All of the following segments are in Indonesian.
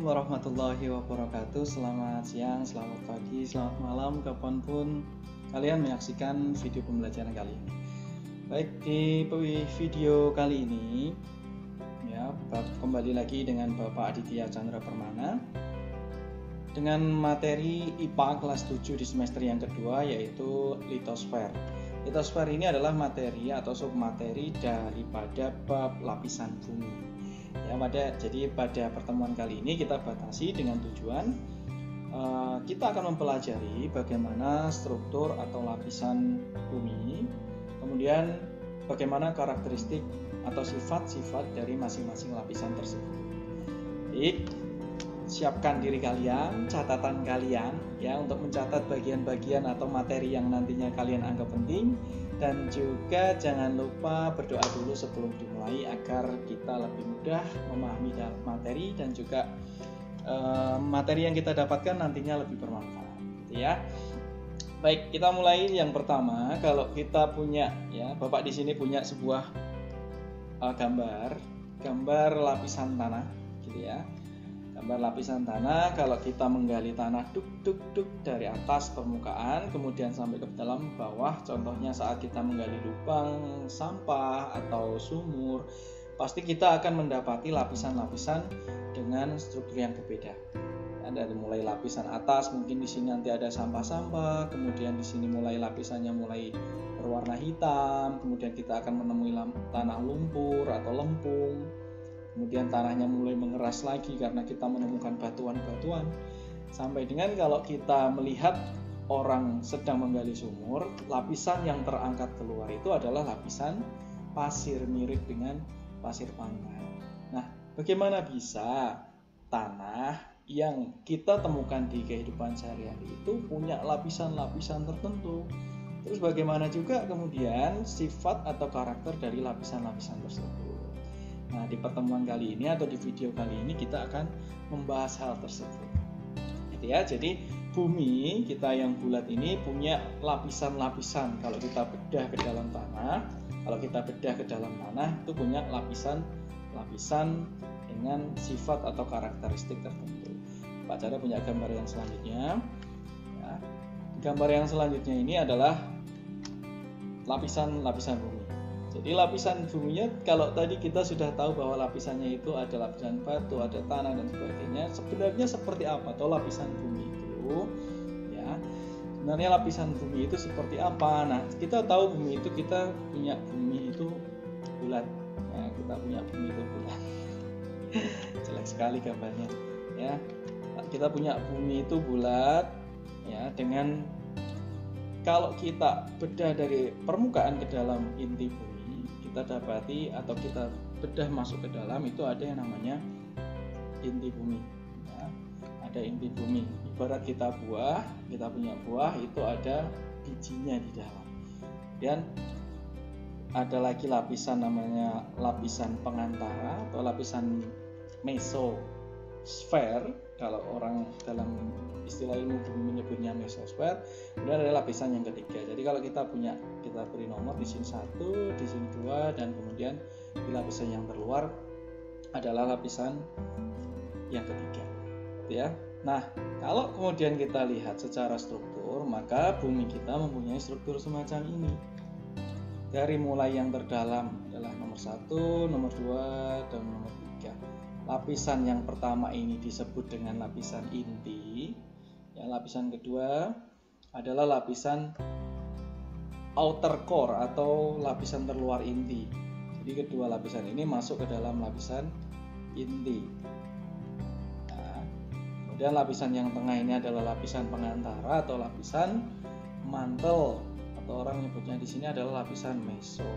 warahmatullahi wabarakatuh. Selamat siang, selamat pagi, selamat malam, kapanpun kalian menyaksikan video pembelajaran kali ini. Baik, di video kali ini ya, kembali lagi dengan Bapak Aditya Chandra Permana dengan materi IPA kelas 7 di semester yang kedua, yaitu litosfer. Litosfer ini adalah materi atau submateri daripada bab lapisan bumi. Jadi pada pertemuan kali ini kita batasi dengan tujuan kita akan mempelajari bagaimana struktur atau lapisan bumi, kemudian bagaimana karakteristik atau sifat-sifat dari masing-masing lapisan tersebut. Baik, siapkan diri kalian, catatan kalian ya untuk mencatat bagian-bagian atau materi yang nantinya kalian anggap penting, dan juga jangan lupa berdoa dulu sebelum dimulai agar kita lebih mudah memahami materi dan juga materi yang kita dapatkan nantinya lebih bermanfaat ya. Baik, kita mulai yang pertama. Kalau kita punya ya, Bapak di sini punya sebuah gambar lapisan tanah gitu ya. Gambar lapisan tanah, kalau kita menggali tanah duk dari atas permukaan kemudian sampai ke dalam bawah, contohnya saat kita menggali lubang sampah atau sumur, pasti kita akan mendapati lapisan-lapisan dengan struktur yang berbeda. Dari mulai lapisan atas mungkin di sini nanti ada sampah-sampah, kemudian di sini mulai lapisannya mulai berwarna hitam, kemudian kita akan menemui tanah lumpur atau lempung. Kemudian tanahnya mulai mengeras lagi karena kita menemukan batuan-batuan. Sampai dengan kalau kita melihat orang sedang menggali sumur, lapisan yang terangkat keluar itu adalah lapisan pasir, mirip dengan pasir pantai. Nah, bagaimana bisa tanah yang kita temukan di kehidupan sehari-hari itu punya lapisan-lapisan tertentu? Terus bagaimana juga kemudian sifat atau karakter dari lapisan-lapisan tersebut? Nah, di pertemuan kali ini atau di video kali ini kita akan membahas hal tersebut. Gitu ya. Jadi bumi kita yang bulat ini punya lapisan-lapisan. Kalau kita bedah ke dalam tanah, itu punya lapisan dengan sifat atau karakteristik tertentu. Pak Cara punya gambar yang selanjutnya. Ya. Gambar yang selanjutnya ini adalah lapisan bumi. Jadi lapisan buminya, kalau tadi kita sudah tahu bahwa lapisannya itu ada lapisan batu, ada tanah dan sebagainya. Sebenarnya seperti apa atau lapisan bumi itu? Ya, sebenarnya lapisan bumi itu seperti apa? Nah, kita tahu bumi itu kita punya bumi itu bulat. Ya, kita punya bumi itu bulat. Jelek sekali gambarnya. Ya, kita punya bumi itu bulat. Ya, dengan kalau kita bedah dari permukaan ke dalam inti bumi, kita dapati atau kita bedah masuk ke dalam itu ada yang namanya inti bumi ya. Ada inti bumi, ibarat kita punya buah itu ada bijinya di dalam. Dan ada lagi lapisan namanya lapisan pengantara atau lapisan mesosfer, kalau orang dalam istilah ilmu bumi menyebutnya mesosfer. Kemudian ada lapisan yang ketiga. Jadi kalau kita beri nomor di sini 1, di sini 2, dan kemudian di lapisan yang terluar adalah lapisan yang ketiga. Ya. Nah, kalau kemudian kita lihat secara struktur, maka bumi kita mempunyai struktur semacam ini. Dari mulai yang terdalam adalah nomor 1, nomor 2, dan nomor 3. Lapisan yang pertama ini disebut dengan lapisan inti. Ya, lapisan kedua adalah lapisan outer core atau lapisan terluar inti. Jadi kedua lapisan ini masuk ke dalam lapisan inti. Nah, kemudian lapisan yang tengah ini adalah lapisan pengantara atau lapisan mantel, atau orang menyebutnya di sini adalah lapisan meso.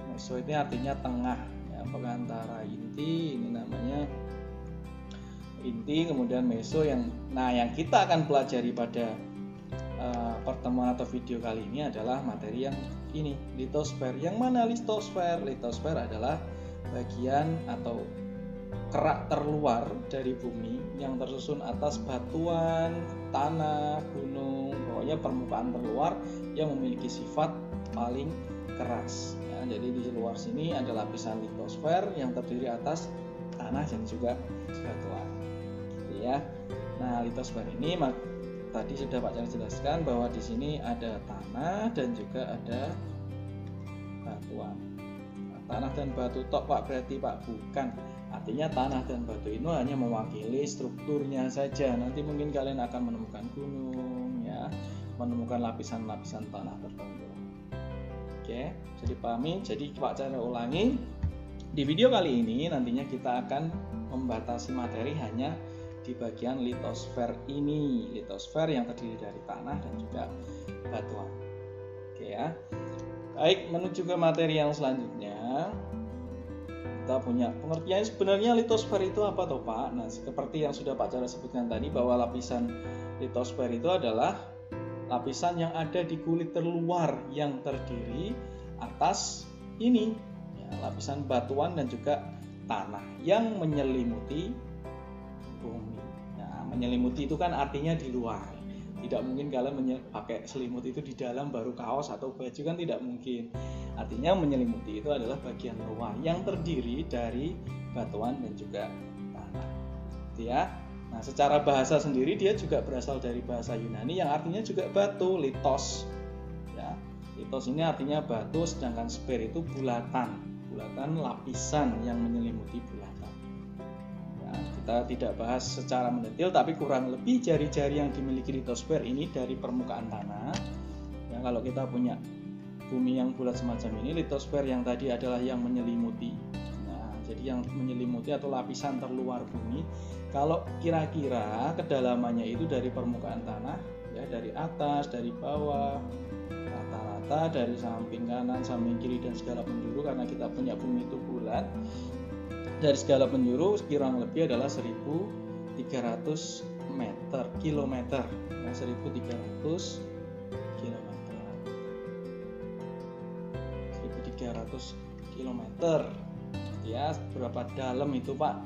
Meso ini artinya tengah. Pengantara inti ini namanya inti, kemudian meso yang kita akan pelajari pada pertemuan atau video kali ini adalah materi yang ini, litosfer. Yang mana litosfer? Litosfer adalah bagian atau kerak terluar dari bumi yang tersusun atas batuan, tanah, gunung, pokoknya permukaan terluar yang memiliki sifat paling keras. Jadi di luar sini ada lapisan litosfer yang terdiri atas tanah dan juga batuan. Gitu ya. Nah, litosfer ini tadi sudah Pak Charles jelaskan bahwa di sini ada tanah dan juga ada batuan. Nah, tanah dan batu tok Pak, berarti Pak, bukan. Artinya tanah dan batu itu hanya mewakili strukturnya saja. Nanti mungkin kalian akan menemukan gunung ya, menemukan lapisan-lapisan tanah tertentu. Oke, jadi pahami. Jadi Pak Charles ulangi. Di video kali ini nantinya kita akan membatasi materi hanya di bagian litosfer ini, litosfer yang terdiri dari tanah dan juga batuan. Oke ya. Baik, menuju ke materi yang selanjutnya. Kita punya pengertian sebenarnya litosfer itu apa toh Pak? Nah, seperti yang sudah Pak Charles sebutkan tadi bahwa lapisan litosfer itu adalah lapisan yang ada di kulit terluar yang terdiri atas ini ya, lapisan batuan dan juga tanah yang menyelimuti bumi. Nah, menyelimuti itu kan artinya di luar. Tidak mungkin kalian pakai selimut itu di dalam baru kaos atau baju, kan tidak mungkin. Artinya menyelimuti itu adalah bagian luar yang terdiri dari batuan dan juga tanah. Gitu ya. Nah, secara bahasa sendiri dia juga berasal dari bahasa Yunani yang artinya juga batu, litos. Ya. Litos ini artinya batu, sedangkan sfer itu bulatan lapisan yang menyelimuti bulatan. Kita tidak bahas secara mendetail, tapi kurang lebih jari-jari yang dimiliki litosfer ini dari permukaan tanah. Ya, kalau kita punya bumi yang bulat semacam ini, litosfer yang tadi adalah yang menyelimuti. Nah, jadi yang menyelimuti atau lapisan terluar bumi. Kalau kira-kira kedalamannya itu dari permukaan tanah, ya dari atas, dari bawah, rata-rata dari samping kanan, samping kiri dan segala penjuru, karena kita punya bumi itu bulat. Dari segala penjuru kurang lebih adalah 1.300 kilometer. Nah, 1.300 kilometer. 1.300 kilometer. Ya, berapa dalam itu Pak?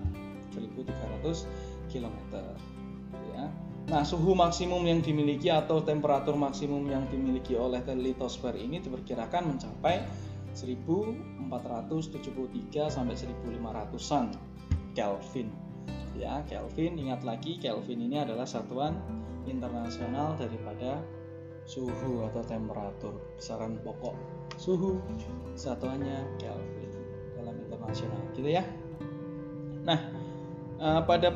1.300 kilometer. Ya. Nah, suhu maksimum yang dimiliki atau temperatur maksimum yang dimiliki oleh litosfer ini diperkirakan mencapai 1473 sampai 1500-an Kelvin. Ya, Kelvin, ingat lagi Kelvin ini adalah satuan internasional daripada suhu atau temperatur. Besaran pokok suhu satuannya Kelvin dalam internasional, gitu ya. Nah, pada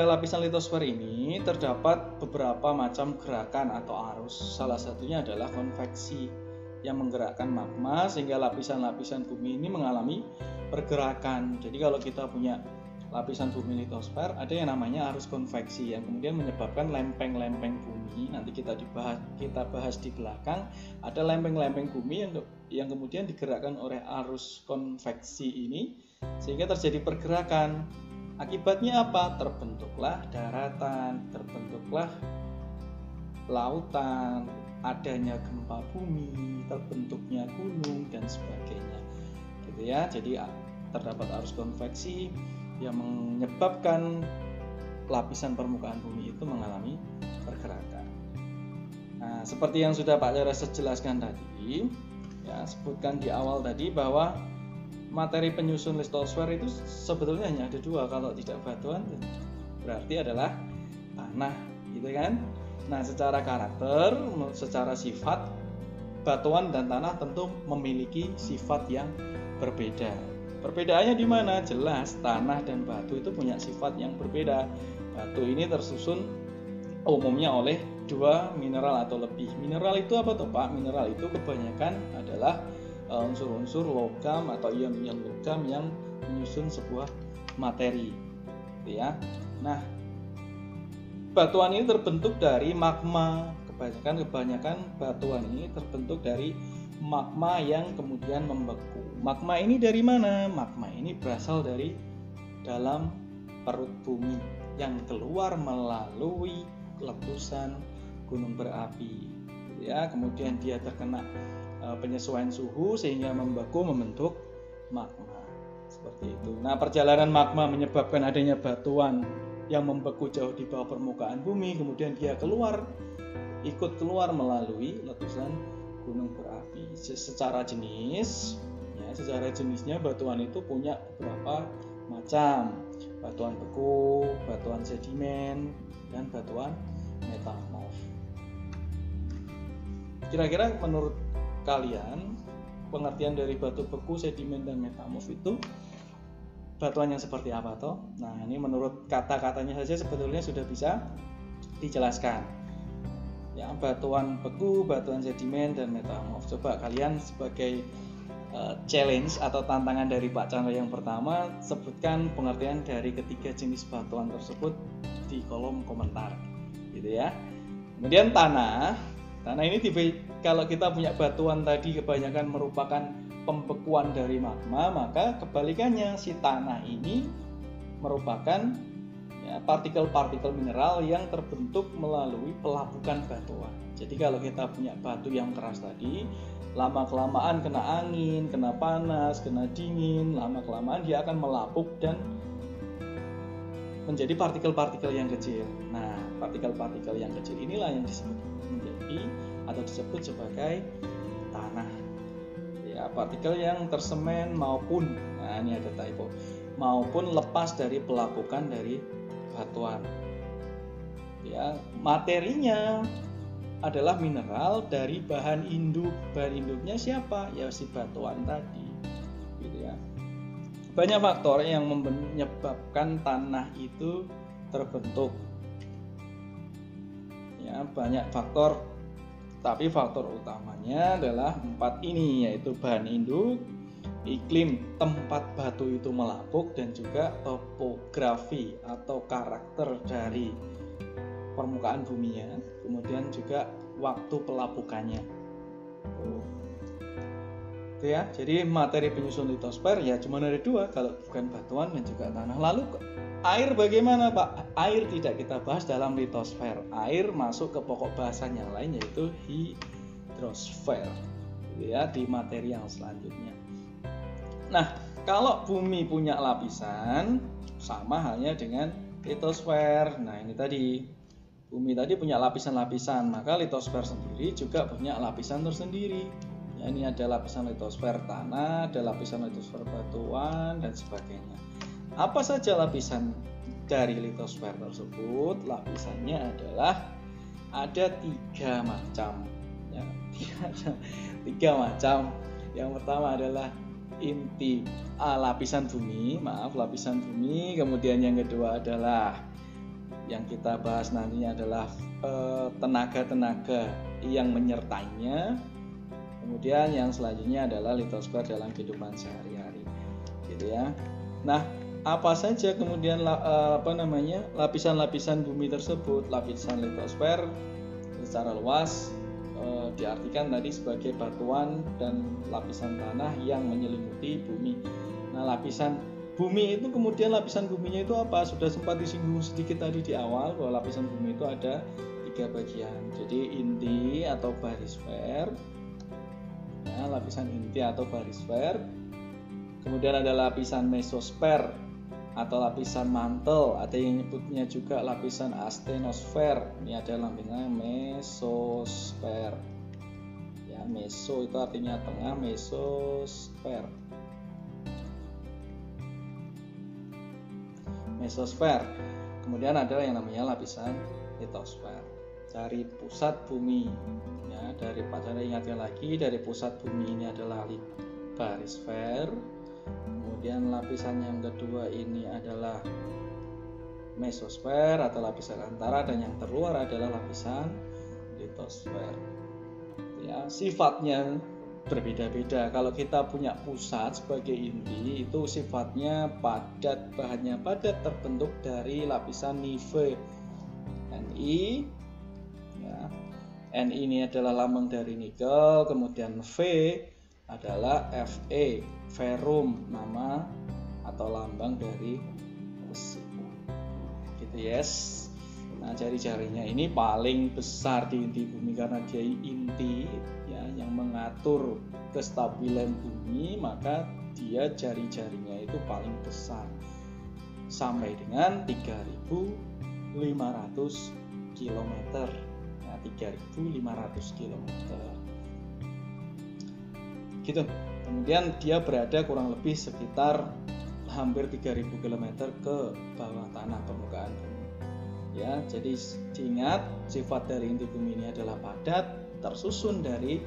lapisan litosfer ini terdapat beberapa macam gerakan atau arus. Salah satunya adalah konveksi yang menggerakkan magma sehingga lapisan-lapisan bumi ini mengalami pergerakan. Jadi kalau kita punya lapisan bumi litosfer, ada yang namanya arus konveksi yang kemudian menyebabkan lempeng-lempeng bumi. Nanti kita bahas di belakang. Ada lempeng-lempeng bumi yang kemudian digerakkan oleh arus konveksi ini sehingga terjadi pergerakan. Akibatnya apa? Terbentuklah daratan, terbentuklah lautan, adanya gempa bumi, terbentuknya gunung dan sebagainya. Gitu ya. Jadi terdapat arus konveksi yang menyebabkan lapisan permukaan bumi itu mengalami pergerakan. Nah, seperti yang sudah Pak Charles jelaskan tadi, ya, sebutkan di awal tadi bahwa materi penyusun litosfer itu sebetulnya hanya ada dua. Kalau tidak batuan berarti adalah tanah, gitu kan? Nah, secara karakter, secara sifat, batuan dan tanah tentu memiliki sifat yang berbeda. Perbedaannya di mana? Jelas, tanah dan batu itu punya sifat yang berbeda. Batu ini tersusun umumnya oleh dua mineral atau lebih. Mineral itu apa toh Pak? Mineral itu kebanyakan adalah unsur-unsur logam atau ion-ion logam yang menyusun sebuah materi. Ya. Nah, batuan ini terbentuk dari magma. Kebanyakan batuan ini terbentuk dari magma yang kemudian membeku. Magma ini dari mana? Magma ini berasal dari dalam perut bumi yang keluar melalui letusan gunung berapi. Ya, kemudian dia terkena penyesuaian suhu sehingga membeku membentuk magma. Seperti itu. Nah, perjalanan magma menyebabkan adanya batuan yang membeku jauh di bawah permukaan bumi, kemudian dia ikut keluar melalui letusan gunung berapi. Secara jenisnya batuan itu punya beberapa macam, batuan beku, batuan sedimen, dan batuan metamorf. Kira-kira menurut kalian pengertian dari batu beku, sedimen, dan metamorf itu batuan yang seperti apa toh? Nah, ini menurut kata-katanya saja sebetulnya sudah bisa dijelaskan. Ya, batuan beku, batuan sedimen, dan metamorf. Coba kalian sebagai challenge atau tantangan dari Pak Chandra yang pertama, sebutkan pengertian dari ketiga jenis batuan tersebut di kolom komentar, gitu ya. Kemudian tanah ini kalau kita punya batuan tadi kebanyakan merupakan pembekuan dari magma, maka kebalikannya si tanah ini merupakan ya, partikel-partikel mineral yang terbentuk melalui pelapukan batuan. Jadi kalau kita punya batu yang keras tadi, lama-kelamaan kena angin, kena panas, kena dingin, lama-kelamaan dia akan melapuk dan menjadi partikel-partikel yang kecil. Nah, partikel-partikel yang kecil inilah yang disebut sebagai tanah. Ya, partikel yang tersemen maupun, nah ini ada typo, maupun lepas dari pelapukan dari batuan. Ya, materinya adalah mineral dari bahan induk. Bahan induknya siapa? Ya si batuan tadi. Gitu ya. Banyak faktor yang menyebabkan tanah itu terbentuk. Ya, banyak faktor, tapi faktor utamanya adalah 4 ini, yaitu bahan induk, iklim tempat batu itu melapuk, dan juga topografi atau karakter dari permukaan buminya, kemudian juga waktu pelapukannya. Itu ya. Jadi materi penyusun litosfer ya cuma ada 2, kalau bukan batuan dan juga tanah. Lalu air bagaimana, Pak? Air tidak kita bahas dalam litosfer. Air masuk ke pokok bahasan yang lain, yaitu hidrosfer, gitu ya, di materi yang selanjutnya. Nah, kalau bumi punya lapisan, sama halnya dengan litosfer. Nah, ini tadi bumi tadi punya lapisan-lapisan, maka litosfer sendiri juga punya lapisan tersendiri. Ya, ini ada lapisan litosfer tanah, ada lapisan litosfer batuan, dan sebagainya. Apa saja lapisan dari litosfer tersebut? Lapisannya adalah ada 3 macam. Ya, 3 macam. Yang pertama adalah inti lapisan bumi, lapisan bumi. Kemudian yang kedua adalah yang kita bahas nantinya adalah tenaga-tenaga yang menyertainya. Kemudian yang selanjutnya adalah litosfer dalam kehidupan sehari-hari, gitu ya. Nah, apa saja kemudian lapisan-lapisan bumi tersebut? Lapisan litosfer secara luas diartikan tadi sebagai batuan dan lapisan tanah yang menyelimuti bumi. Nah, lapisan bumi itu kemudian lapisan buminya itu apa? Sudah sempat disinggung sedikit tadi di awal bahwa lapisan bumi itu ada 3 bagian. Jadi inti atau barisfer, ya, lapisan inti atau barisfer. Kemudian ada lapisan mesosfer atau lapisan mantel, ada yang nyebutnya juga lapisan astenosfer. Ini ada lapisan mesosfer. Ya, meso itu artinya tengah, mesosfer. Mesosfer. Kemudian ada yang namanya lapisan litosfer. Dari pusat bumi, ya, dari Pak Chandra ingatkan lagi, dari pusat bumi ini adalah barisfer. Kemudian lapisan yang kedua ini adalah mesosfer atau lapisan antara, dan yang terluar adalah lapisan litosfer. Ya, sifatnya berbeda-beda. Kalau kita punya pusat sebagai inti, itu sifatnya padat, bahannya padat, terbentuk dari lapisan nive, Ni. Ya, Ni ini adalah lambang dari nikel. Kemudian V adalah Fe, ferrum, nama atau lambang dari besi. Gitu, yes. Nah, jari-jarinya ini paling besar di inti bumi karena dia inti, ya, yang mengatur kestabilan bumi, maka dia jari-jarinya itu paling besar sampai dengan 3.500 km. Nah, 3.500 km. Gitu. Kemudian dia berada kurang lebih sekitar hampir 3000 km ke bawah tanah permukaan bumi. Ya, jadi diingat sifat dari inti bumi ini adalah padat, tersusun dari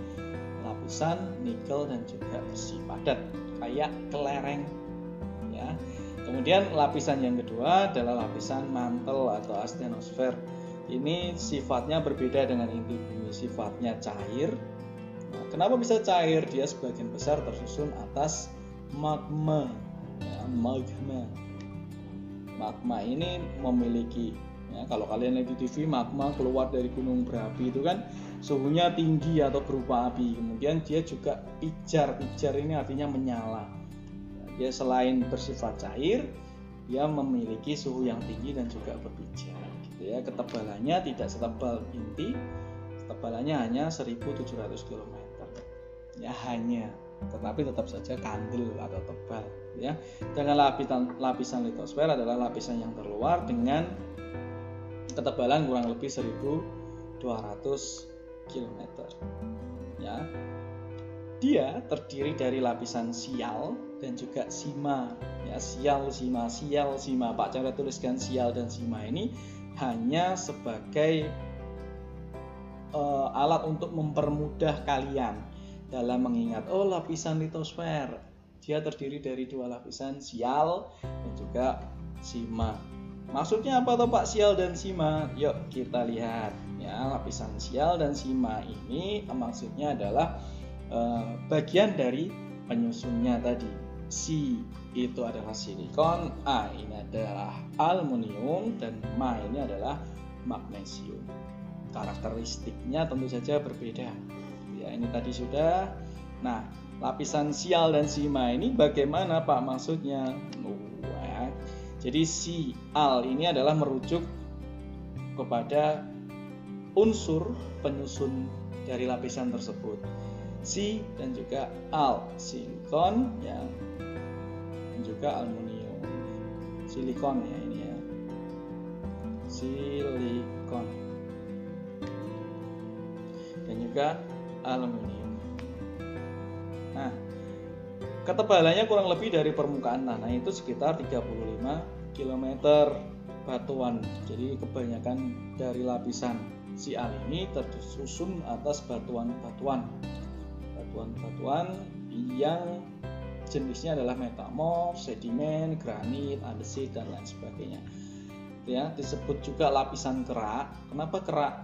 lapisan nikel dan juga besi padat kayak kelereng. Ya. Kemudian lapisan yang kedua adalah lapisan mantel atau astenosfer. Ini sifatnya berbeda dengan inti bumi, sifatnya cair. Nah, kenapa bisa cair? Dia sebagian besar tersusun atas magma. Ya, magma ini memiliki, ya, kalau kalian lihat di TV, magma keluar dari gunung berapi itu kan suhunya tinggi atau berupa api. Kemudian dia juga pijar ini artinya menyala. Dia selain bersifat cair, dia memiliki suhu yang tinggi dan juga berpijar. Gitu ya. Ketebalannya tidak setebal inti, ketebalannya hanya 1700 km. Ya hanya, tetapi tetap saja kandel atau tebal. Ya. Dengan lapisan litosfer adalah lapisan yang terluar dengan ketebalan kurang lebih 1200 km. Ya. Dia terdiri dari lapisan sial dan juga sima. Ya, sial, sima. Pak cara tuliskan sial dan sima ini hanya sebagai alat untuk mempermudah kalian dalam mengingat, oh lapisan litosfer dia terdiri dari dua lapisan, sial dan juga sima. Maksudnya apa toh Pak sial dan sima? Yuk kita lihat ya. Lapisan sial dan sima ini maksudnya adalah bagian dari penyusunnya tadi. Si itu adalah silikon, A ini adalah aluminium, dan Ma ini adalah magnesium. Karakteristiknya tentu saja berbeda. Ya, ini tadi sudah. Nah, lapisan sial dan sima ini bagaimana Pak maksudnya? Jadi sial ini adalah merujuk kepada unsur penyusun dari lapisan tersebut. Si dan juga al, silikon ya, dan juga aluminium. Silikon ya ini ya. Silikon. Dan juga aluminium. Nah, ketebalannya kurang lebih dari permukaan tanah itu sekitar 35 km batuan. Jadi kebanyakan dari lapisan sial ini tersusun atas batuan-batuan yang jenisnya adalah metamorf, sedimen, granit, andesit dan lain sebagainya. Ya, disebut juga lapisan kerak. Kenapa kerak?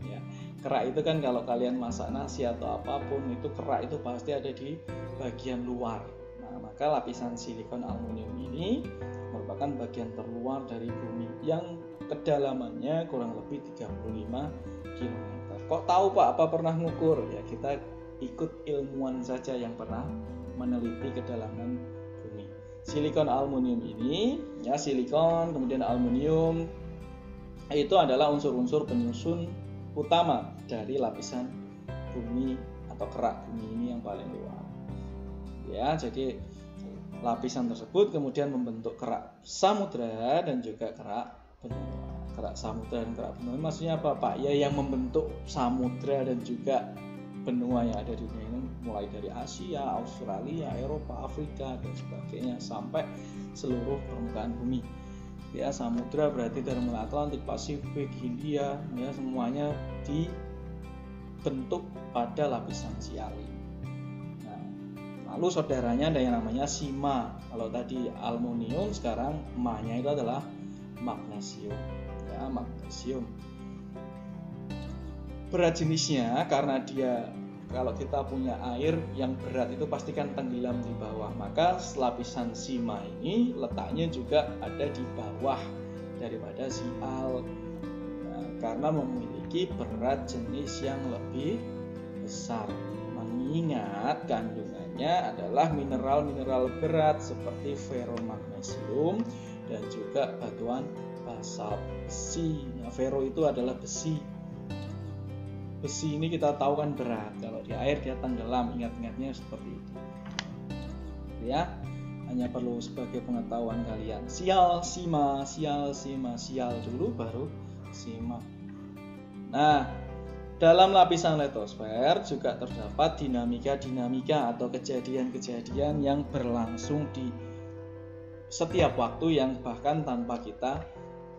Ya, kerak itu kan kalau kalian masak nasi atau apapun itu kerak itu pasti ada di bagian luar. Nah, maka lapisan silikon aluminium ini merupakan bagian terluar dari bumi yang kedalamannya kurang lebih 35 km. Kok tahu Pak? Apa pernah ngukur? Ya kita ikut ilmuwan saja yang pernah meneliti kedalaman bumi. Silikon aluminium ini, ya silikon kemudian aluminium itu adalah unsur-unsur penyusun utama dari lapisan bumi atau kerak bumi ini yang paling luar. Ya, jadi lapisan tersebut kemudian membentuk kerak samudra dan juga kerak benua. Kerak samudra dan kerak benua maksudnya apa Pak? Ya yang membentuk samudra dan juga benua yang ada di dunia ini, mulai dari Asia, Australia, Eropa, Afrika dan sebagainya sampai seluruh permukaan bumi. Ya, samudra berarti dari mulai Atlantik, Pasifik, Hindia, ya semuanya dibentuk pada lapisan sial ini. Nah, lalu saudaranya ada yang namanya sima. Kalau tadi aluminium, sekarang Ma-nya itu adalah magnesium. Ya, magnesium. Berat jenisnya karena dia kalau kita punya air yang berat itu pastikan tenggelam di bawah, maka lapisan sima ini letaknya juga ada di bawah daripada sial. Nah, karena memiliki berat jenis yang lebih besar. Mengingat kandungannya adalah mineral-mineral berat seperti ferromagnesium dan juga batuan basalt besi. Nah, ferro itu adalah besi. Besi ini kita tahu kan berat, kalau di air dia tenggelam, ingat-ingatnya seperti itu. Ya, hanya perlu sebagai pengetahuan kalian. Sial, sima dulu baru sima. Nah, dalam lapisan litosfer juga terdapat dinamika-dinamika atau kejadian-kejadian yang berlangsung di setiap waktu yang bahkan tanpa kita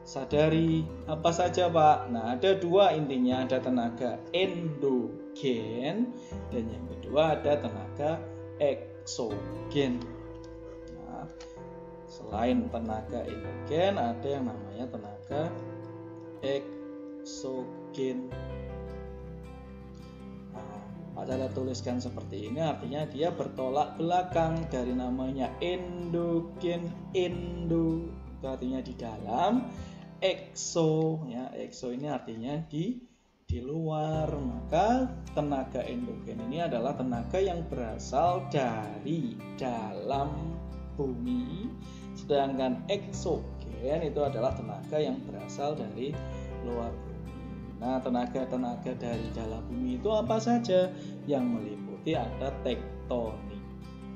sadari. Apa saja Pak? Nah, ada dua intinya, ada tenaga endogen dan yang kedua ada tenaga eksogen. Nah, selain tenaga endogen ada yang namanya tenaga eksogen. Pak Cara tuliskan seperti ini, artinya dia bertolak belakang dari namanya endogen. Endo itu artinya di dalam, exo ya, exo ini artinya di luar. Maka tenaga endogen ini adalah tenaga yang berasal dari dalam bumi, sedangkan eksogen itu adalah tenaga yang berasal dari luar bumi. Nah, tenaga-tenaga dari dalam bumi itu apa saja? Yang meliputi ada tektonik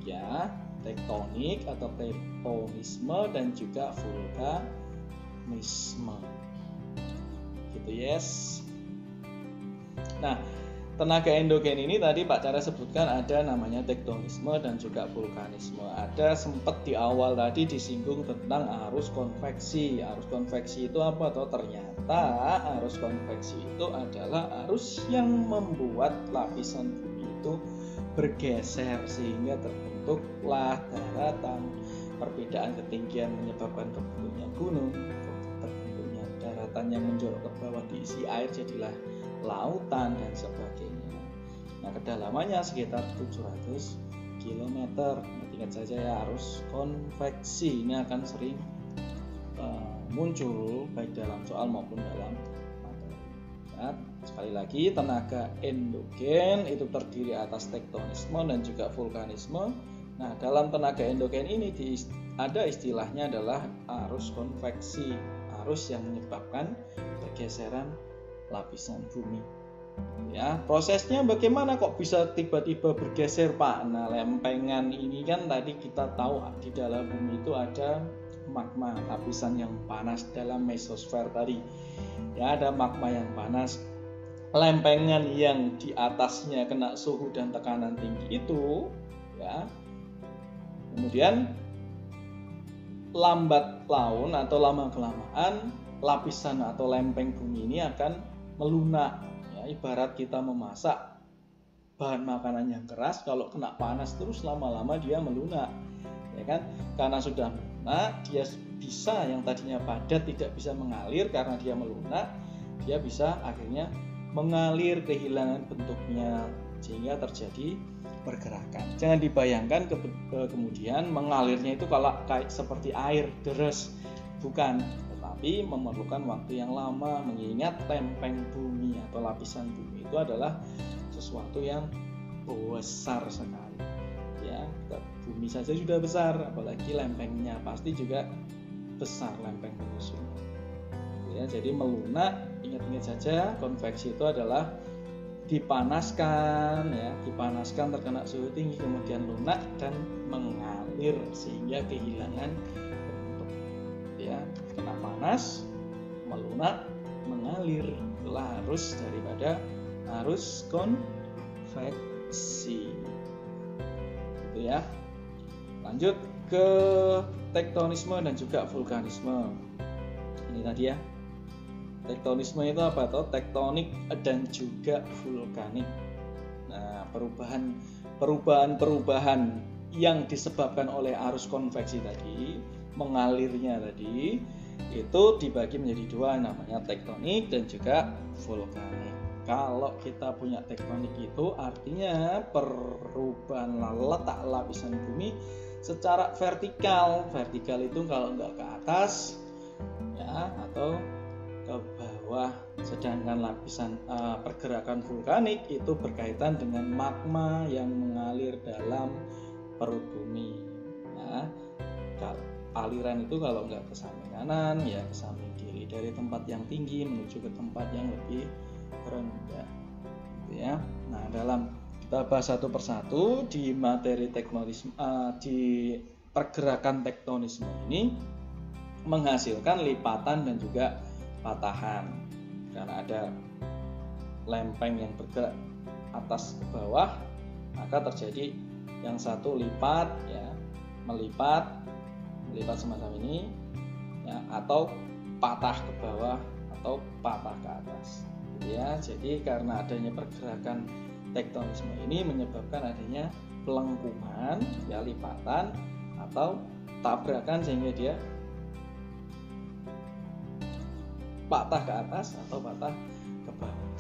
ya, tektonik atau tektonisme dan juga vulkanisme. Gitu, yes. Nah, tenaga endogen ini tadi Pak Cara sebutkan ada namanya tektonisme dan juga vulkanisme. Ada sempat di awal tadi disinggung tentang arus konveksi. Arus konveksi itu apa? Atau ternyata arus konveksi itu adalah arus yang membuat lapisan bumi itu bergeser sehingga terbentuklah daratan. Perbedaan ketinggian menyebabkan terbentuknya gunung, terbentuknya daratan yang menjorok ke bawah diisi air jadilah lautan dan sebagainya. Nah, kedalamannya sekitar 700 km. Ingat saja ya, arus konveksi ini akan sering muncul baik dalam soal maupun dalam materi. Ya, sekali lagi, tenaga endogen itu terdiri atas tektonisme dan juga vulkanisme. Nah, dalam tenaga endogen ini ada istilahnya adalah arus konveksi, arus yang menyebabkan pergeseran lapisan bumi. Ya, prosesnya bagaimana kok bisa tiba-tiba bergeser Pak? Nah, lempengan ini kan tadi kita tahu di dalam bumi itu ada magma, lapisan yang panas dalam mesosfer tadi. Ya, ada magma yang panas. Lempengan yang di atasnya kena suhu dan tekanan tinggi itu, ya. Kemudian lambat laun atau lama kelamaan lapisan atau lempeng bumi ini akan melunak. Ya, ibarat kita memasak bahan makanan yang keras, kalau kena panas terus lama-lama dia melunak, ya kan? Karena sudah melunak, dia bisa yang tadinya padat tidak bisa mengalir karena dia melunak, dia bisa akhirnya mengalir, kehilangan bentuknya sehingga terjadi pergerakan. Jangan dibayangkan kemudian mengalirnya itu kalau kayak seperti air deres, bukan. Tapi memerlukan waktu yang lama, mengingat lempeng bumi atau lapisan bumi itu adalah sesuatu yang besar sekali. Ya, bumi saja sudah besar, apalagi lempengnya pasti juga besar lempeng penyusunnya. Ya, jadi melunak, ingat-ingat saja, konveksi itu adalah dipanaskan, ya, dipanaskan terkena suhu tinggi kemudian lunak dan mengalir sehingga kehilangan bentuk. Ya, kena panas, melunak, mengalir. Itulah arus daripada arus konveksi. Gitu ya. Lanjut ke tektonisme dan juga vulkanisme. Ini tadi ya. Tektonisme itu apa tuh? Tektonik dan juga vulkanik. Nah, perubahan yang disebabkan oleh arus konveksi tadi, mengalirnya tadi, itu dibagi menjadi dua, namanya tektonik dan juga vulkanik. Kalau kita punya tektonik itu artinya perubahan letak lapisan bumi secara vertikal. Vertikal itu kalau nggak ke atas, ya, atau ke bawah. Sedangkan lapisan pergerakan vulkanik itu berkaitan dengan magma yang mengalir dalam perut bumi. Ya, aliran itu kalau nggak ke samping kanan, ya ke samping kiri, dari tempat yang tinggi menuju ke tempat yang lebih rendah. Gitu ya. Nah, dalam kita bahas satu persatu di materi tektonisme, di pergerakan tektonisme ini menghasilkan lipatan dan juga patahan, karena ada lempeng yang bergerak atas ke bawah, maka terjadi yang satu lipat, ya, melipat semacam ini, ya, atau patah ke bawah atau patah ke atas, gitu ya. Jadi karena adanya pergerakan tektonisme ini menyebabkan adanya pelengkungan, ya, lipatan atau tabrakan sehingga dia patah ke atas atau patah ke bawah,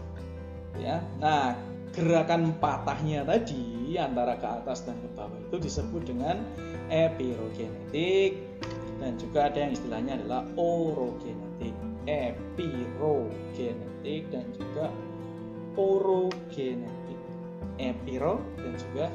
ya. Nah, gerakan patahnya tadi antara ke atas dan ke bawah itu disebut dengan epirogenetik, dan juga ada yang istilahnya adalah orogenetik. Epirogenetik dan juga orogenetik. Epiro dan juga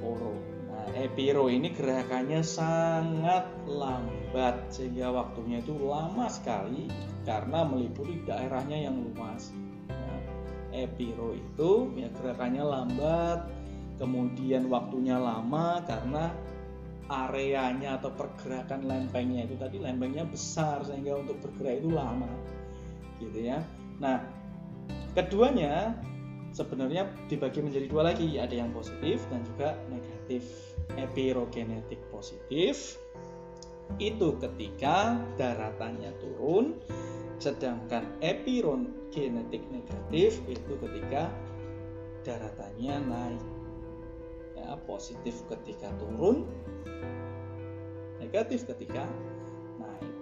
oro. Nah, epiro ini gerakannya sangat lambat sehingga waktunya itu lama sekali karena meliputi daerahnya yang luas. Nah, epiro itu ya gerakannya lambat, kemudian waktunya lama karena areanya atau pergerakan lempengnya itu tadi, lempengnya besar sehingga untuk bergerak itu lama, gitu ya. Nah, keduanya sebenarnya dibagi menjadi dua lagi, ada yang positif dan juga negatif. Epirogenetik positif itu ketika daratannya turun, sedangkan epirogenetik negatif itu ketika daratannya naik. Ya, positif ketika turun, negatif ketika naik.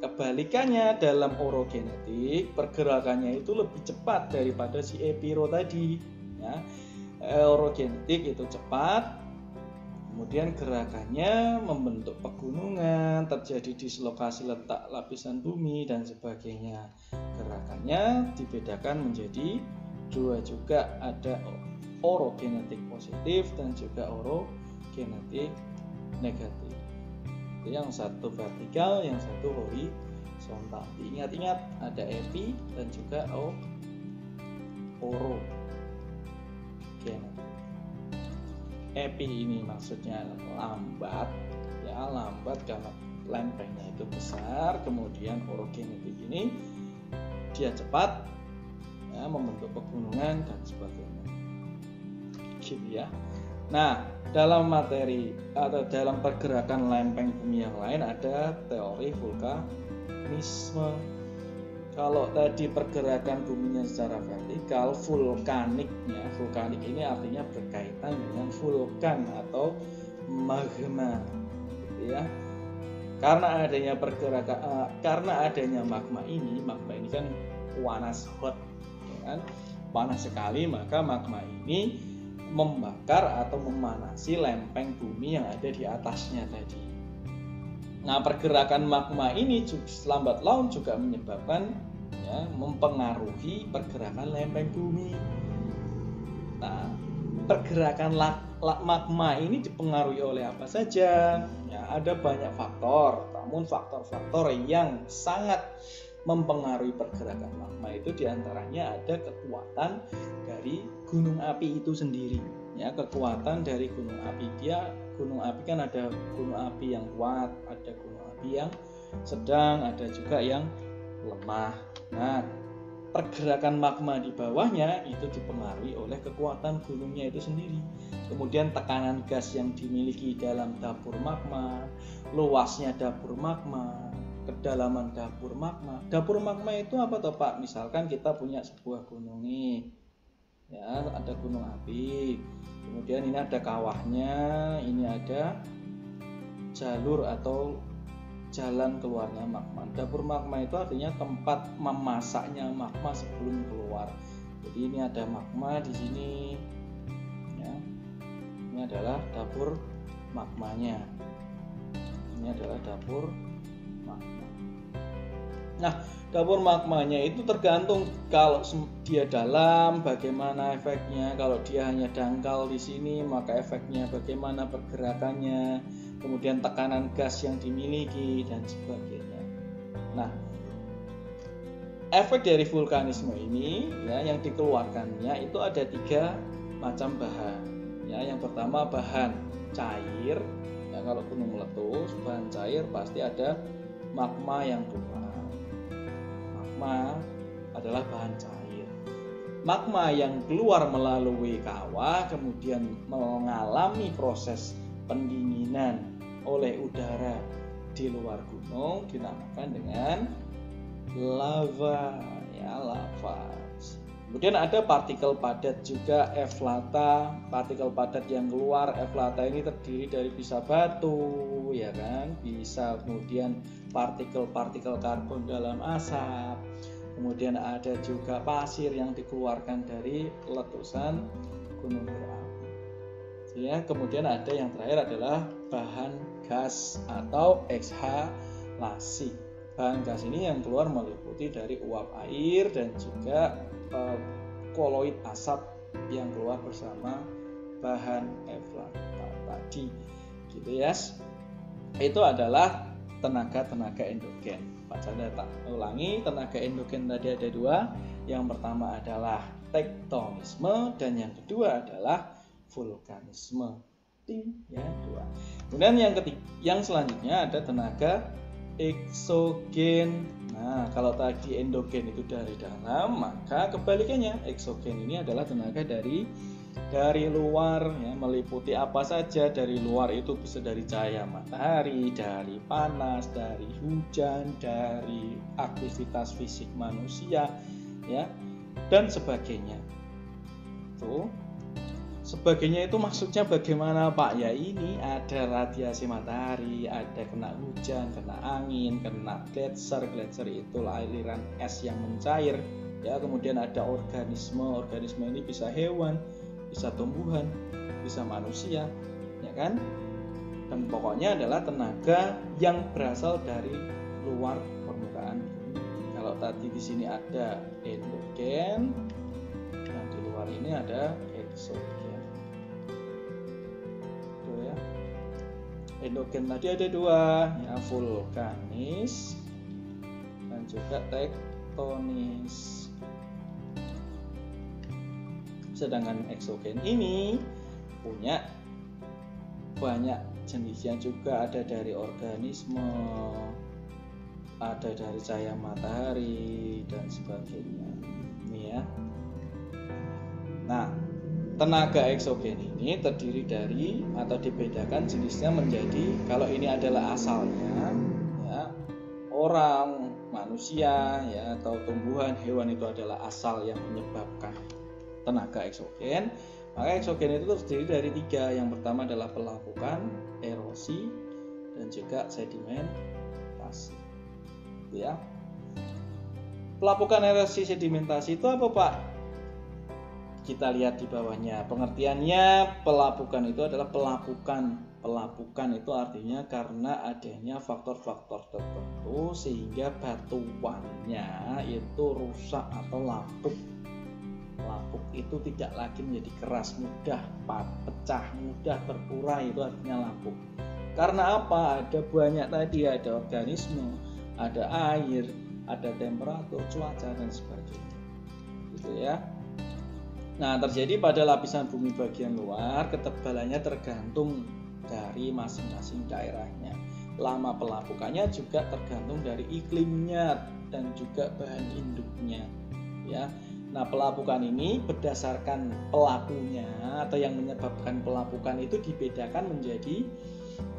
Kebalikannya dalam orogenetik, pergerakannya itu lebih cepat daripada si epiro tadi, ya. Orogenetik itu cepat, kemudian gerakannya membentuk pegunungan, terjadi dislokasi letak lapisan bumi dan sebagainya. Gerakannya dibedakan menjadi dua juga, ada orogenetik positif dan juga orogenetik negatif. Yang satu vertikal, yang satu horizontal. Ingat-ingat ada epi dan juga oro. Epi ini maksudnya lambat, ya, lambat karena lempengnya itu besar. Kemudian orogenetik ini dia cepat, ya, membentuk pegunungan dan sebagainya, gitu ya. Nah, dalam materi atau dalam pergerakan lempeng bumi yang lain ada teori vulkanisme. Kalau tadi pergerakan buminya secara vertikal, vulkaniknya, vulkanik ini artinya berkaitan dengan vulkan atau magma, gitu ya. Karena adanya pergerakan, karena adanya magma ini kan panas, hot, ya kan? Panas sekali, maka magma ini membakar atau memanasi lempeng bumi yang ada di atasnya tadi. Nah, pergerakan magma ini lambat laun juga menyebabkan, ya, mempengaruhi pergerakan lempeng bumi. Nah, pergerakan magma ini dipengaruhi oleh apa saja? Ya, ada banyak faktor, namun faktor-faktor yang sangat mempengaruhi pergerakan magma itu diantaranya ada kekuatan dari gunung api itu sendiri, ya, kekuatan dari gunung api. Gunung api kan ada gunung api yang kuat, ada gunung api yang sedang, ada juga yang lemah. Nah, pergerakan magma di bawahnya itu dipengaruhi oleh kekuatan gunungnya itu sendiri. Kemudian tekanan gas yang dimiliki dalam dapur magma, luasnya dapur magma, kedalaman dapur magma. Dapur magma itu apa toh Pak? Misalkan kita punya sebuah gunung nih, ya, ada gunung api, kemudian ini ada kawahnya, ini ada jalur atau jalan keluarnya magma. Dapur magma itu artinya tempat memasaknya magma sebelum keluar. Jadi ini ada magma di sini, ya. Ini adalah dapur magmanya. Ini adalah dapur magma. Nah, dapur magmanya itu tergantung kalau dia dalam bagaimana efeknya, kalau dia hanya dangkal di sini maka efeknya bagaimana pergerakannya, kemudian tekanan gas yang dimiliki dan sebagainya. Nah, efek dari vulkanisme ini, ya, yang dikeluarkannya itu ada 3 macam bahan. Ya, yang pertama bahan cair. Ya, kalau gunung meletus, bahan cair pasti ada magma yang keluar. Magma adalah bahan cair. magma yang keluar melalui kawah kemudian mengalami proses pendinginan oleh udara di luar gunung dinamakan dengan lava, ya, lava. Kemudian ada partikel padat juga, eflata. Partikel padat yang keluar eflata ini terdiri dari bisa batu, ya kan, bisa kemudian partikel-partikel karbon dalam asap. Kemudian ada juga pasir yang dikeluarkan dari letusan gunung berapi. Ya, kemudian ada yang terakhir adalah bahan gas atau ekshalasi. Bahan gas ini yang keluar meliputi dari uap air dan juga koloid asap yang keluar bersama bahan eflata tadi, gitu ya. Itu adalah tenaga-tenaga endogen. Pak Chandra tak ulangi, tenaga endogen tadi ada dua. Yang pertama adalah tektonisme dan yang kedua adalah vulkanisme. Ya, dua. Kemudian yang selanjutnya ada tenaga eksogen. Nah, kalau tadi endogen itu dari dalam, maka kebalikannya eksogen ini adalah tenaga dari luar, ya, meliputi apa saja dari luar. Itu bisa dari cahaya matahari, dari panas, dari hujan, dari aktivitas fisik manusia, ya, dan sebagainya. Tuh. Sebagainya itu maksudnya bagaimana, Pak? Ya ini ada radiasi matahari, ada kena hujan, kena angin, kena gletser. Gletser itu aliran es yang mencair. Ya, kemudian ada organisme. Organisme ini bisa hewan, bisa tumbuhan, bisa manusia, ya kan? Dan pokoknya adalah tenaga yang berasal dari luar permukaan. Kalau tadi di sini ada endogen, yang di luar ini ada eksogen. Endogen tadi ada dua, ya, vulkanis dan juga tektonis. Sedangkan eksogen ini punya banyak jenisnya juga, ada dari organisme, ada dari cahaya matahari dan sebagainya. Ini ya. Nah, tenaga eksogen ini terdiri dari atau dibedakan jenisnya menjadi, kalau ini adalah asalnya, ya, orang, manusia, ya, atau tumbuhan, hewan, itu adalah asal yang menyebabkan tenaga eksogen. Maka eksogen itu terdiri dari tiga. Yang pertama adalah pelapukan, erosi, dan juga sedimentasi. Ya. Pelapukan, erosi, sedimentasi itu apa, Pak? Kita lihat di bawahnya. Pengertiannya, pelapukan itu adalah pelapukan. Pelapukan itu artinya karena adanya faktor-faktor tertentu sehingga batuannya itu rusak atau lapuk. Lapuk itu tidak lagi menjadi keras, mudah pecah, mudah berpura, itu artinya lapuk. Karena apa? Ada banyak tadi, ada organisme, ada air, ada temperatur, cuaca, dan sebagainya. Gitu ya. Nah, terjadi pada lapisan bumi bagian luar, ketebalannya tergantung dari masing-masing daerahnya. Lama pelapukannya juga tergantung dari iklimnya dan juga bahan induknya, ya. Nah, pelapukan ini berdasarkan pelakunya atau yang menyebabkan pelapukan itu dibedakan menjadi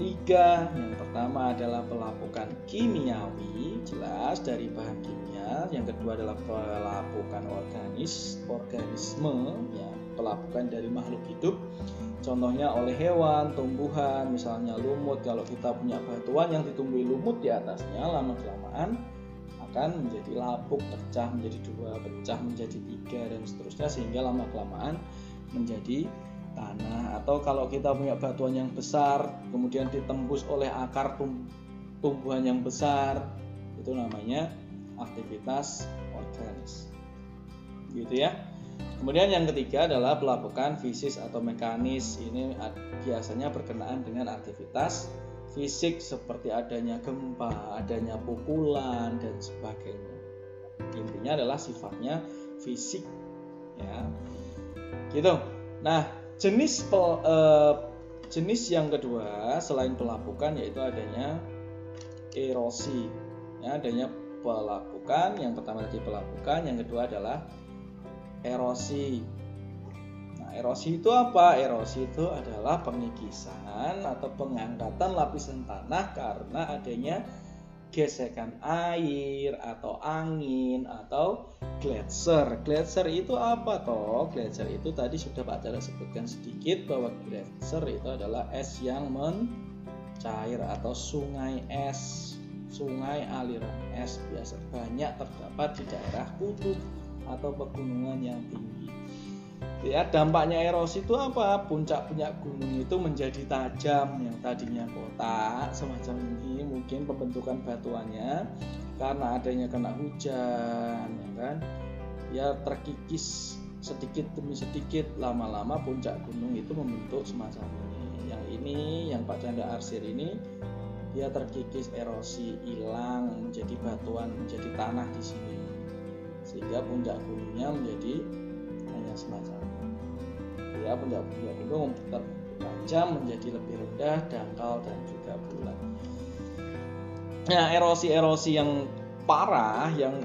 tiga. Yang pertama adalah pelapukan kimiawi, jelas dari bahan kimia. Yang kedua adalah pelapukan organisme, ya, pelapukan dari makhluk hidup. Contohnya oleh hewan, tumbuhan, misalnya lumut. Kalau kita punya batuan yang ditumbuhi lumut di atasnya, lama-kelamaan akan menjadi lapuk, pecah menjadi dua, pecah menjadi tiga, dan seterusnya, sehingga lama-kelamaan menjadi tanah. Atau kalau kita punya batuan yang besar kemudian ditembus oleh akar tumbuhan yang besar, itu namanya aktivitas organis, gitu ya. Kemudian yang ketiga adalah pelapukan fisis atau mekanis. Ini biasanya berkenaan dengan aktivitas fisik seperti adanya gempa, adanya pukulan, dan sebagainya. Intinya adalah sifatnya fisik, ya, gitu. Nah, jenis yang kedua selain pelapukan yaitu adanya erosi, ya, adanya pelapukan. Yang pertama tadi pelapukan, yang kedua adalah erosi. Nah, erosi itu apa? Erosi itu adalah pengikisan atau pengangkatan lapisan tanah karena adanya gesekan air atau angin atau gletser. Gletser itu apa toh? Gletser itu tadi sudah Pak Cara sebutkan sedikit bahwa gletser itu adalah es yang mencair atau sungai es, sungai aliran es biasa banyak terdapat di daerah kutub atau pegunungan yang tinggi. Ya, dampaknya erosi itu apa? Puncak-puncak gunung itu menjadi tajam, yang tadinya kotak semacam ini, mungkin pembentukan batuannya karena adanya kena hujan, ya kan? Ya terkikis sedikit demi sedikit, lama-lama puncak gunung itu membentuk semacam ini. Yang ini, yang Pak Chandra arsir ini, dia terkikis erosi, hilang menjadi batuan, menjadi tanah di sini, sehingga puncak gunungnya menjadi hanya semacam ya, puncak gunung tajam menjadi lebih rendah, dangkal dan juga bulat. Nah, erosi-erosi yang parah yang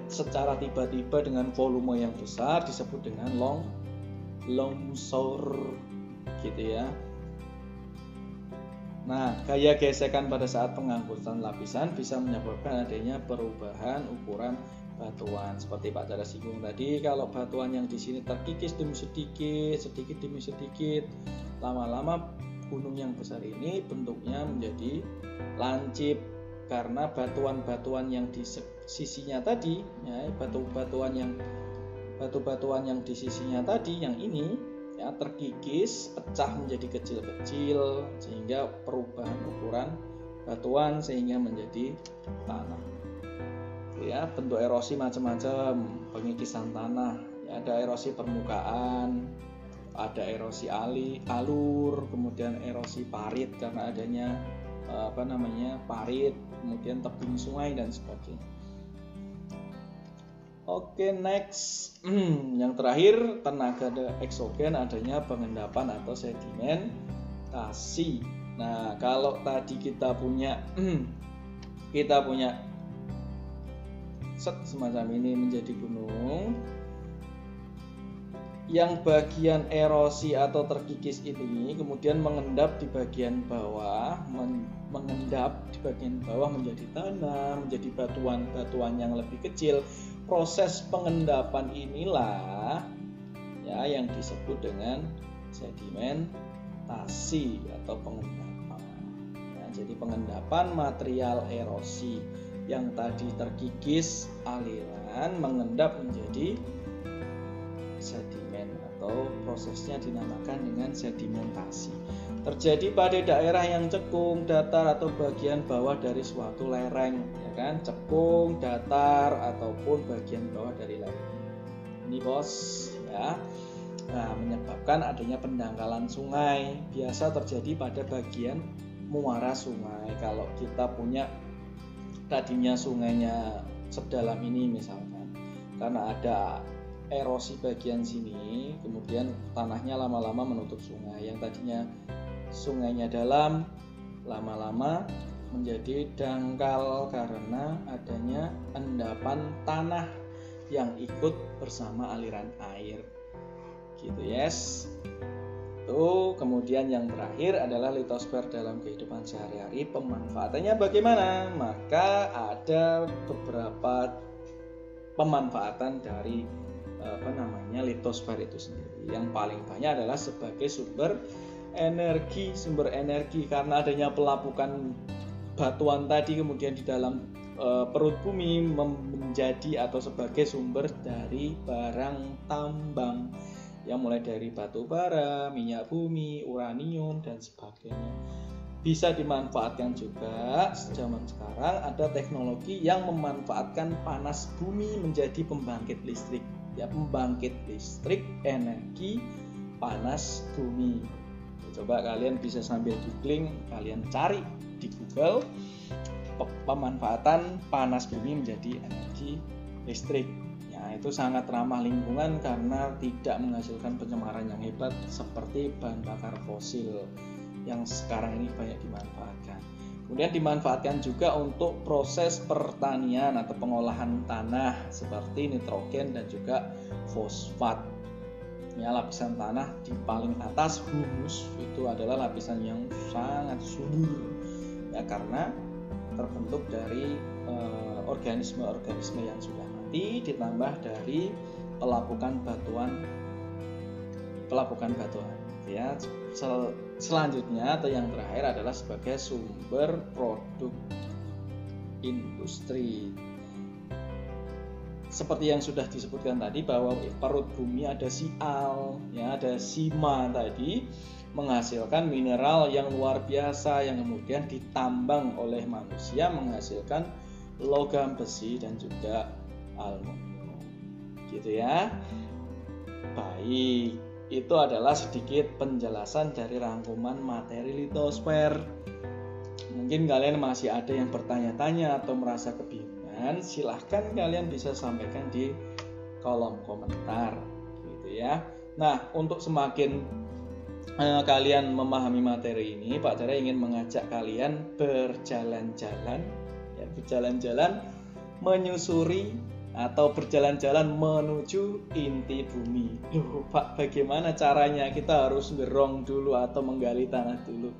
secara tiba-tiba dengan volume yang besar disebut dengan longsor gitu ya. Nah, gaya gesekan pada saat pengangkutan lapisan bisa menyebabkan adanya perubahan ukuran batuan. Seperti Pak Cara singgung tadi, kalau batuan yang di sini terkikis demi sedikit demi sedikit, lama-lama gunung yang besar ini bentuknya menjadi lancip karena batuan-batuan yang di sisinya tadi, ya, batu-batuan yang di sisinya tadi yang ini ya terkikis, pecah menjadi kecil-kecil sehingga perubahan ukuran batuan sehingga menjadi tanah. Ya, bentuk erosi macam-macam, pengikisan tanah, ya, ada erosi permukaan, ada erosi alur, kemudian erosi parit karena adanya parit, kemudian tebing sungai dan sebagainya. Oke, next. Yang terakhir, tenaga eksogen adanya pengendapan atau sedimentasi. Nah, kalau tadi kita punya semacam ini menjadi gunung, yang bagian erosi atau terkikis ini kemudian mengendap di bagian bawah, menjadi tanah, menjadi batuan-batuan yang lebih kecil. Proses pengendapan inilah ya yang disebut dengan sedimentasi atau pengendapan. Ya, jadi pengendapan material erosi yang tadi terkikis aliran mengendap menjadi sedimen atau prosesnya dinamakan dengan sedimentasi. Terjadi pada daerah yang cekung, datar atau bagian bawah dari suatu lereng, ya kan? Cekung, datar ataupun bagian bawah dari lereng. Ini bos, ya. Nah, menyebabkan adanya pendangkalan sungai. Biasa terjadi pada bagian muara sungai. Kalau kita punya tadinya sungainya sedalam ini misalkan, karena ada erosi bagian sini, kemudian tanahnya lama-lama menutup sungai. Yang tadinya sungainya dalam, lama-lama menjadi dangkal karena adanya endapan tanah yang ikut bersama aliran air. Gitu, yes. Itu kemudian yang terakhir adalah litosfer dalam kehidupan sehari-hari. Pemanfaatannya bagaimana? Maka ada beberapa pemanfaatan dari litosfer itu sendiri. Yang paling banyak adalah sebagai sumber energi karena adanya pelapukan batuan tadi kemudian di dalam perut bumi menjadi atau sebagai sumber dari barang tambang yang mulai dari batu bara, minyak bumi, uranium dan sebagainya. Bisa dimanfaatkan juga zaman sekarang ada teknologi yang memanfaatkan panas bumi menjadi pembangkit listrik. Ya, pembangkit listrik energi panas bumi. Coba kalian bisa sambil googling, kalian cari di Google pemanfaatan panas bumi menjadi energi listrik. Ya, itu sangat ramah lingkungan karena tidak menghasilkan pencemaran yang hebat seperti bahan bakar fosil yang sekarang ini banyak dimanfaatkan. Kemudian dimanfaatkan juga untuk proses pertanian atau pengolahan tanah seperti nitrogen dan juga fosfat. Ya, lapisan tanah di paling atas humus itu adalah lapisan yang sangat subur ya, karena terbentuk dari organisme-organisme yang sudah mati ditambah dari pelapukan batuan ya. Selanjutnya atau yang terakhir adalah sebagai sumber produk industri. Seperti yang sudah disebutkan tadi bahwa perut bumi ada sial, ya, ada sima tadi menghasilkan mineral yang luar biasa yang kemudian ditambang oleh manusia menghasilkan logam besi dan juga aluminium. Gitu ya. Baik, itu adalah sedikit penjelasan dari rangkuman materi litosfer. Mungkin kalian masih ada yang bertanya-tanya atau merasa kebingungan, silahkan kalian bisa sampaikan di kolom komentar gitu ya. Nah, untuk semakin kalian memahami materi ini, Pak Cara ingin mengajak kalian berjalan-jalan ya, berjalan-jalan menyusuri atau berjalan-jalan menuju inti bumi. Loh Pak, bagaimana caranya? Kita harus gerong dulu atau menggali tanah dulu?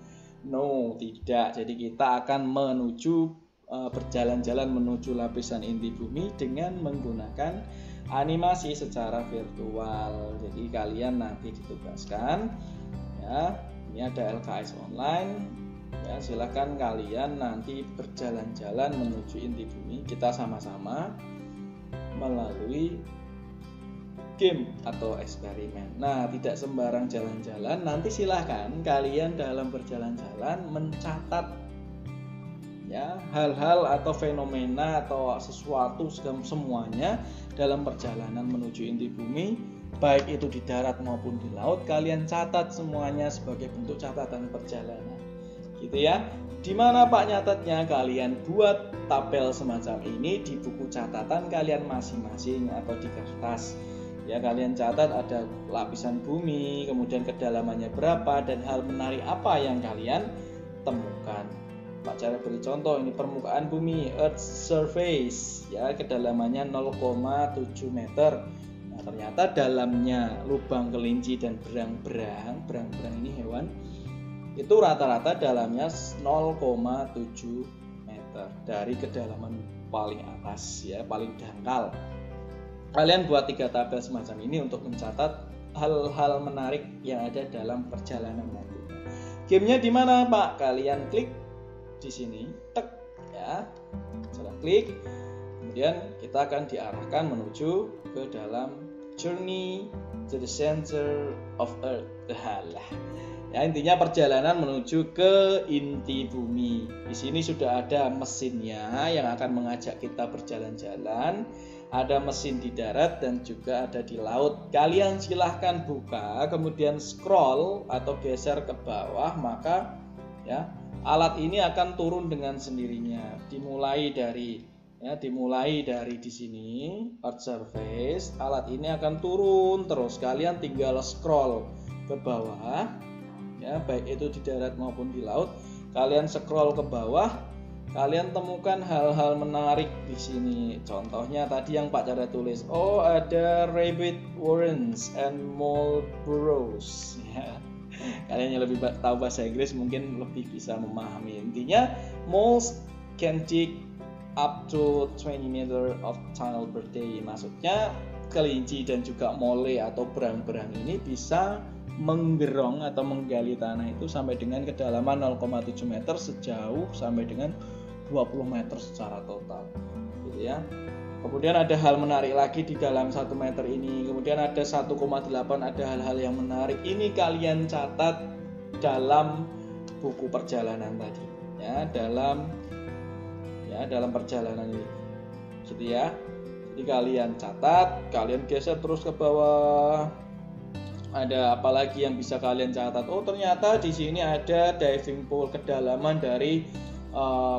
No, tidak. Jadi kita akan berjalan-jalan menuju lapisan inti bumi dengan menggunakan animasi secara virtual. Jadi kalian nanti ditugaskan ya, ini ada LKS online ya, silakan kalian nanti berjalan-jalan menuju inti bumi. Kita sama-sama melalui game atau eksperimen. Nah, tidak sembarang jalan-jalan, nanti silahkan kalian dalam berjalan-jalan mencatat ya hal-hal atau fenomena atau sesuatu semuanya dalam perjalanan menuju inti bumi, baik itu di darat maupun di laut, kalian catat semuanya sebagai bentuk catatan perjalanan. Gitu ya. Di mana Pak nyatatnya? Kalian buat tabel semacam ini di buku catatan kalian masing-masing atau di kertas. Ya, kalian catat ada lapisan bumi, kemudian kedalamannya berapa dan hal menarik apa yang kalian temukan. Pak Cara beri contoh, ini permukaan bumi, Earth surface, ya, kedalamannya 0,7 meter. Nah, ternyata dalamnya lubang kelinci dan berang-berang ini hewan, itu rata-rata dalamnya 0,7 meter dari kedalaman paling atas ya, paling dangkal. Kalian buat 3 tabel semacam ini untuk mencatat hal-hal menarik yang ada dalam perjalanan nanti. Gamenya di mana Pak? Kalian klik di sini, tek ya, setelah klik, kemudian kita akan diarahkan menuju ke dalam journey to the center of Earth. Ya, intinya perjalanan menuju ke inti bumi. Di sini sudah ada mesinnya yang akan mengajak kita berjalan-jalan. Ada mesin di darat dan juga ada di laut. Kalian silahkan buka, kemudian scroll atau geser ke bawah, maka ya alat ini akan turun dengan sendirinya. Dimulai dari di sini Earth surface, alat ini akan turun terus. Kalian tinggal scroll ke bawah. Ya, baik itu di darat maupun di laut, kalian scroll ke bawah, kalian temukan hal-hal menarik di sini. Contohnya tadi yang Pak Cara tulis, oh ada rabbit warrens and mole burrows. Ya. Kalian yang lebih tahu bahasa Inggris mungkin lebih bisa memahami. Intinya, moles can dig up to 20 meter of tunnel per day. Maksudnya kelinci dan juga mole atau berang-berang ini bisa menggerong atau menggali tanah itu sampai dengan kedalaman 0,7 meter sejauh sampai dengan 20 meter secara total gitu ya. Kemudian ada hal menarik lagi di dalam 1 meter ini. Kemudian ada 1,8, ada hal-hal yang menarik. Ini kalian catat dalam buku perjalanan tadi ya, dalam perjalanan ini gitu ya. Jadi kalian catat, kalian geser terus ke bawah. Ada apa lagi yang bisa kalian catat? Oh, ternyata di sini ada diving pool, kedalaman dari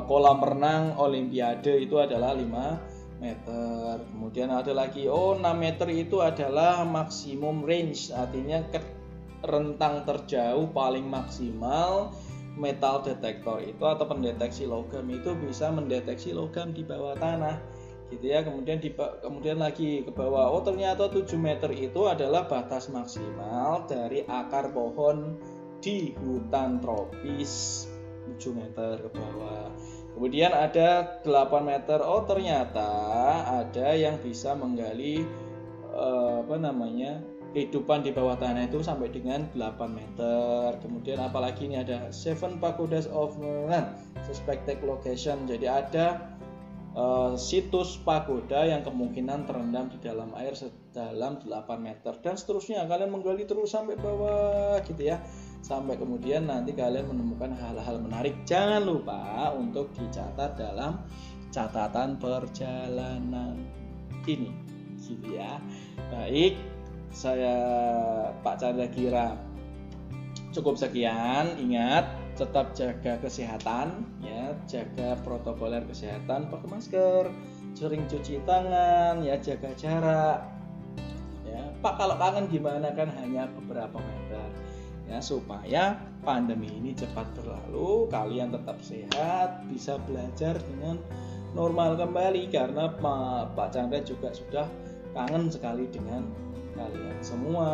kolam renang Olimpiade itu adalah 5 meter. Kemudian ada lagi, 6 meter itu adalah maksimum range, artinya rentang terjauh paling maksimal metal detektor itu atau pendeteksi logam itu bisa mendeteksi logam di bawah tanah gitu ya. Kemudian lagi ke bawah, oh ternyata 7 meter itu adalah batas maksimal dari akar pohon di hutan tropis, 7 meter ke bawah. Kemudian ada 8 meter, oh ternyata ada yang bisa menggali kehidupan di bawah tanah itu sampai dengan 8 meter. Kemudian apalagi ini ada 7 pagodas of suspected location. Jadi ada situs pagoda yang kemungkinan terendam di dalam air sedalam 8 meter dan seterusnya. Kalian menggali terus sampai bawah gitu ya, sampai kemudian nanti kalian menemukan hal-hal menarik. Jangan lupa untuk dicatat dalam catatan perjalanan ini gitu ya. Baik, saya Pak Chandra Kira cukup sekian. Ingat, tetap jaga kesehatan ya, jaga protokoler kesehatan, pakai masker, sering cuci tangan ya, jaga jarak ya. Pak, kalau kangen gimana, kan hanya beberapa meter ya, supaya pandemi ini cepat berlalu, kalian tetap sehat, bisa belajar dengan normal kembali, karena Pak Chandra juga sudah kangen sekali dengan kalian semua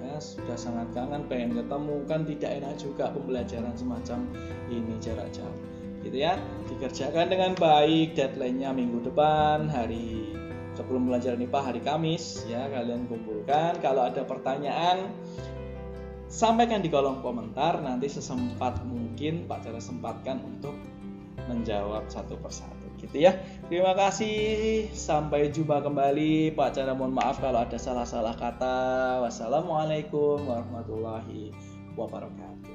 ya, sudah sangat kangen, pengen ketemu, kan tidak enak juga pembelajaran semacam ini jarak jauh gitu ya. Dikerjakan dengan baik, deadline-nya minggu depan, hari sebelum pelajaran IPA hari Kamis ya, kalian kumpulkan. Kalau ada pertanyaan sampaikan di kolom komentar, nanti sesempat mungkin Pak Chandra sempatkan untuk menjawab satu persatu gitu ya. Terima kasih, sampai jumpa kembali. Pak Chandra mohon maaf kalau ada salah-salah kata. Wassalamualaikum warahmatullahi wabarakatuh.